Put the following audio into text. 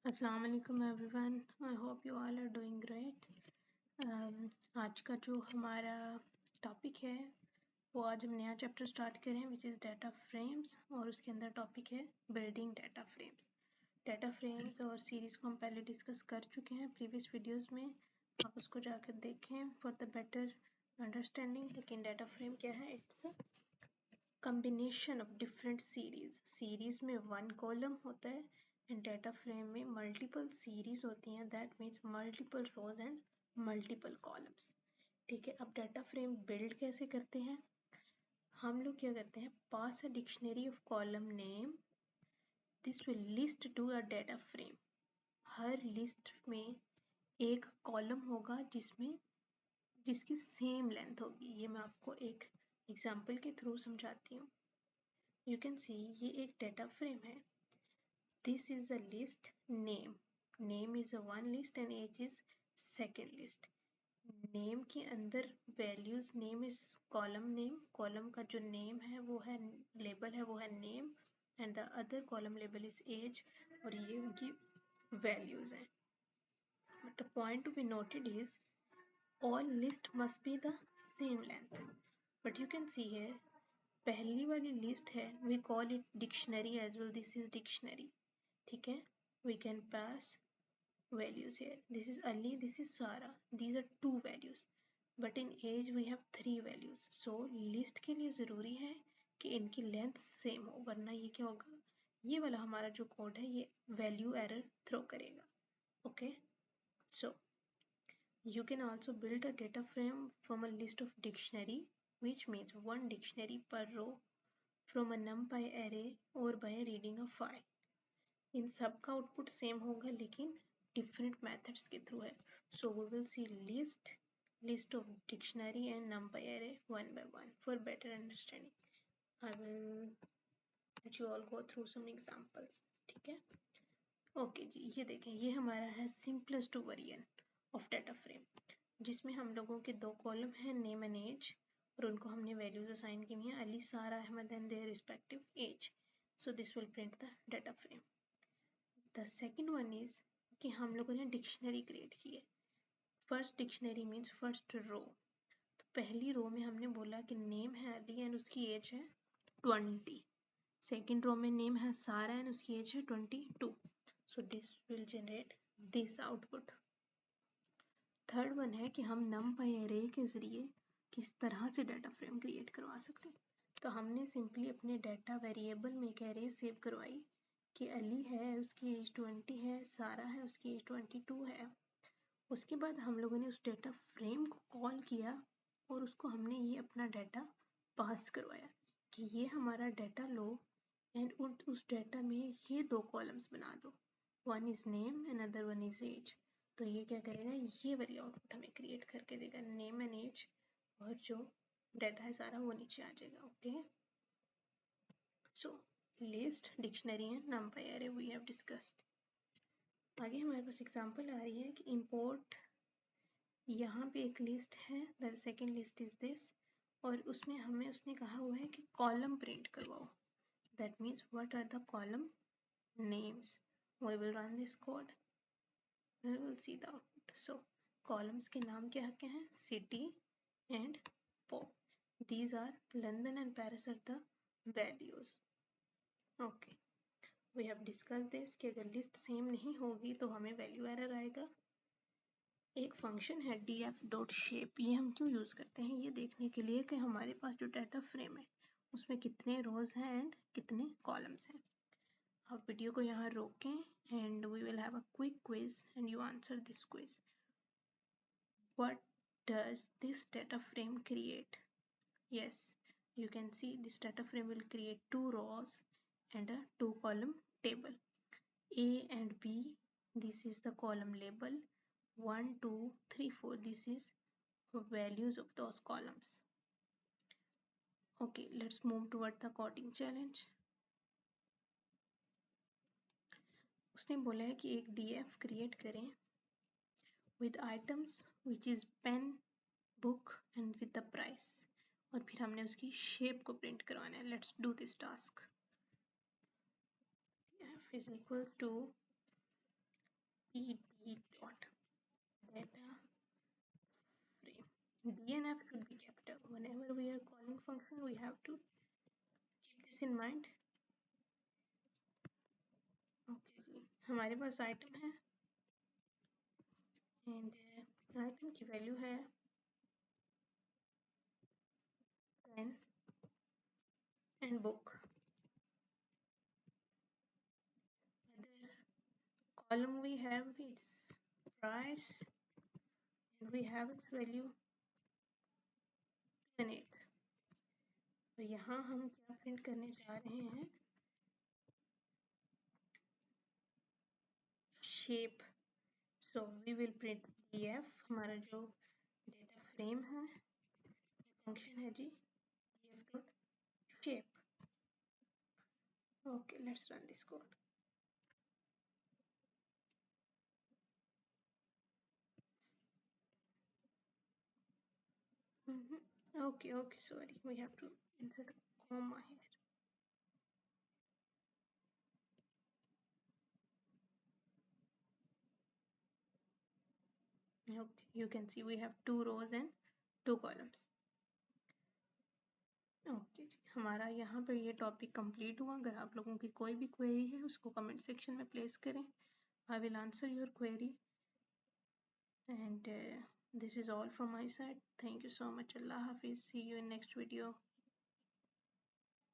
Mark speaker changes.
Speaker 1: अस्सलाम वालेकुम everyone. I hope you all are doing great. आज का जो हमारा टॉपिक है वो आज हम नया चैप्टर स्टार्ट करें विच इज़ डाटा फ्रेम्स, और उसके अंदर टॉपिक है building data frames. Data frames और सीरीज़ को हम पहले डिस्कस कर चुके हैं प्रीवियस वीडियोस में, आप उसको जाकर देखें फॉर द बेटर अंडरस्टैंडिंग। लेकिन डाटा फ्रेम क्या है? It's a combination of different series में वन कॉलम होता है एंड डाटा फ्रेम में मल्टीपल सीरीज होती हैं, that means multiple rows and multiple columns. ठीक है, अब डाटा फ्रेम बिल्ड कैसे करते हैं? हम लोग क्या करते हैं, pass a dictionary of column name, this will list to a data frame. हर लिस्ट में एक कॉलम होगा जिसकी सेम लेंथ होगी। ये मैं आपको एक एग्जांपल के थ्रू समझाती हूँ। यू कैन सी ये एक डाटा फ्रेम है। This is a list name, name is a one list and age is second list. Name के अंदर values, name is column name, column का जो नेम है वो है लेबल है वो है name and the other column label is age, और ये उनकी वैल्यूज हैं। The point to be noted is all list must be the same length, but you can see here पहली वाली लिस्ट है, we call it dictionary as well, this is dictionary। ठीक है, we can pass values here, this is Ali, this is Sara, these are two values, but in age we have three values। so list के लिए ज़रूरी है कि इनकी length same हो, वरना ये क्या होगा, ये वाला हमारा जो कोड है ये वैल्यू एरर थ्रो करेगा। Okay, so you can also build a data frame from a list of dictionary, which means one dictionary per row from a numpy array or by reading a file। इन सब का output same होगा लेकिन different methods के through है। So we will see list of dictionary and numpy array one by one for better understanding। I will let you all go through some examples। ठीक है, okay जी, ये देखें, ये हमारा है simplest variant of data frame, जिसमें हम लोगों के दो कॉलम हैं, नेम एंड एज, और उनको हमने वैल्यूज असाइन की हुई हैं, Ali, Sara, Ahmed and their respective age. So this will print the data frame. The second one is कि हम लोगों ने डिक्शनरी क्रिएट की है। First dictionary means first row, तो पहली रो में हमने बोला कि नेम है अली एंड उसकी एज है 20। सेकेंड रो में नेम है सारा एंड उसकी एज है 22। सो this will generate this output. Third one है कि हम numpy array के ज़रिए किस तरह से डाटा फ्रेम क्रिएट करवा सकते हैं। तो हमने सिंपली अपने डाटा वेरिएबल में एक एरे सेव करवाई कि अली है उसकी एज 20 है, सारा है उसकी एज 22 है। उसके बाद हम लोगों ने उस डाटा फ्रेम को कॉल किया और उसको हमने ये अपना डाटा पास करवाया कि ये हमारा डाटा लो एंड उस डाटा में ये दो कॉलम्स बना दो, one is name and other one is age. तो ये क्या करेगा, ये वाली आउटपुट हमें क्रिएट करके देगा, नेम एंड एज, और जो डाटा है सारा वो नीचे आ जाएगा। Okay, so list, dictionary and numpy array we have discussed. आगे हमारे पास एग्जांपल आ रही है कि इंपोर्ट, यहाँ पे एक लिस्ट है, the second list is this, और उसमें हमें उसने कहा हुआ है कि कॉलम प्रिंट करवाओ, that means what are the column names. We will run this code, we will see the output। so columns के नाम क्या क्या हैं, city and pop, these are London and Paris are the values। okay, we have discussed this कि अगर list same नहीं होगी तो हमें वैल्यू एरर आएगा। एक फंक्शन है df.shape, ये हम क्यों यूज करते हैं, ये देखने के लिए कि हमारे पास जो डाटा फ्रेम है उसमें कितने रोज हैं एंड कितने कॉलम्स हैं। आप वीडियो को यहाँ रोकें and we will have a quick quiz and you answer this quiz. What does this data frame create? Yes, you can see this data frame will create two rows and a two column table. A and B, this is the column label, 1 2 3 4, this is values of those columns। okay, let's move toward the coding challenge। उसने बोला है कि एक df create करें with items which is pen, book and with the price, और फिर हमने उसकी शेप को प्रिंट करवाना है। Let's do this task. f is equal to ed dot data frame. DNF should be capital. Whenever we are calling function, we have to keep this in mind. Okay ji, हमारे पास item है and item की value है pen and book. Column we have its price and we have its value 28. तो यहाँ हम क्या print करने जा रहे हैं, shape. So we will print df. हमारा जो डेटा फ्रेम है फंक्शन है जी df dot shape. Okay, let's run this code. Okay, sorry, we have to insert a comma here. Okay, you can see we have 2 rows and 2 columns. Okay जी, हमारा यहाँ पर ये topic complete हुआ. अगर आप लोगों की कोई भी क्वेरी है उसको कमेंट सेक्शन में प्लेस करें. I will answer your query and this is all from my side. Thank you so much. Allah Hafiz. See you in next video.